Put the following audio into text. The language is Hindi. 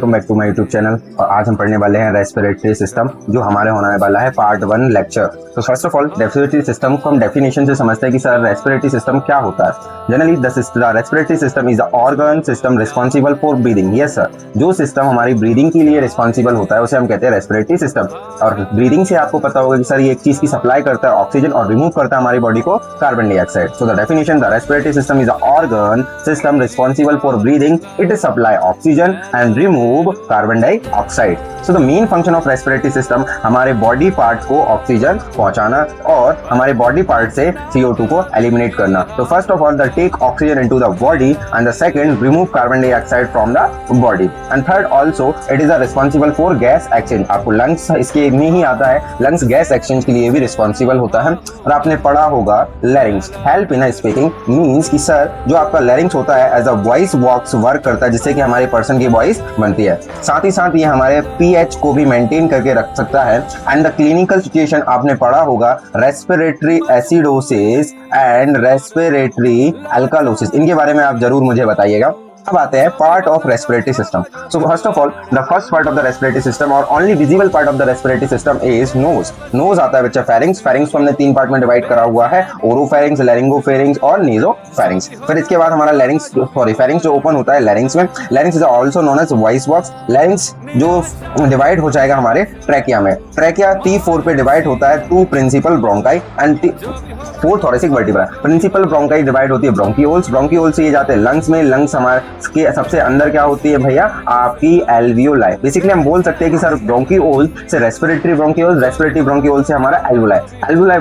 Welcome back to my YouTube channel. और आज हम पढ़ने वाले हैं रेस्पिरेटरी सिस्टम, जो हमारे होने वाला है पार्ट 1 लेक्चर। तो first of all respiratory system को हम डेफिनेशन से समझते हैं कि सर रेस्पिरेटरी सिस्टम क्या होता है। Generally the respiratory system is the organ system responsible for breathing. Yes sir, जो सिस्टम हमारी ब्रीदिंग के लिए रिस्पॉन्सिबल होता है उसे हम कहते हैं रेस्पिरेटरी सिस्टम। और ब्रीदिंग से आपको पता होगा कि सर ये एक चीज की सप्लाई करता है ऑक्सीजन और रिमूव करता है हमारी बॉडी को carbon dioxide. So the definition the respiratory system is the organ system responsible for breathing, it supply oxygen and remove carbon dioxide. So the main function of respiratory system हमारे बॉडी पार्ट को ऑक्सीजन पहुंचाना और हमारे बॉडी पार्ट से CO2 को एलिमिनेट करना। तो first of all the take oxygen into the body and the second remove carbon dioxide from the body and third also it is responsible for gas exchange. आपको लंग्स इसके में ही आता है, लंग्स गैस एक्सचेंज के लिए भी रिस्पॉन्सिबल होता है। और आपने पढ़ा होगा larynx, help in speaking, means कि सर जो आपका लैरिंग्स होता है as a voice box work करता है, जिससे कि हमारे पर्सन की वॉइस बनती है। साथ ही साथ ये हमारे pH को भी मेंटेन करके रख सकता है। एंड द क्लिनिकल सिचुएशन आपने पढ़ा होगा respiratory acidosis and respiratory alkalosis, इनके बारे में आप जरूर मुझे बताइएगा। अब आते हैं part of respiratory system. So first of all the first part of the respiratory system और only visible part of the respiratory system is nose. Nose आता है बच्चा फेरिंग्स। फेरिंग्स को हमने 3 पार्ट में डिवाइड करा हुआ है, ओरोफेरिंग्स, लैरिंगोफेरिंग्स और नेजोफेरिंग्स। फिर इसके बाद हमारा लैरिंग्स फेरिंग्स जो ओपन होता है लैरिंग्स में। Larynx is also known as voice box. Larynx जो डिवाइड हो जाएगा हमारे ट्रैकिया में। ट्रैकिया T4 पे डिवाइड होता है 2 principal bronchi and 4 thoracic vertebra. Principal bronchi divide होती है ब्रोंकियोल्स। ब्रोंकियोल्स से ये जाते हैं लंग्स में। लंग्स हमारे के सबसे अंदर क्या होती है भैया, आपकी एल्वियोलाई। बेसिकली हम बोल सकते हैं कि सर ब्रोंकियोल से रेस्पिरेटरी ब्रोंकियोल, रेस्पिरेटरी ब्रोंकियोल से हमारा एल्वियोलाई। एल्वियोलाई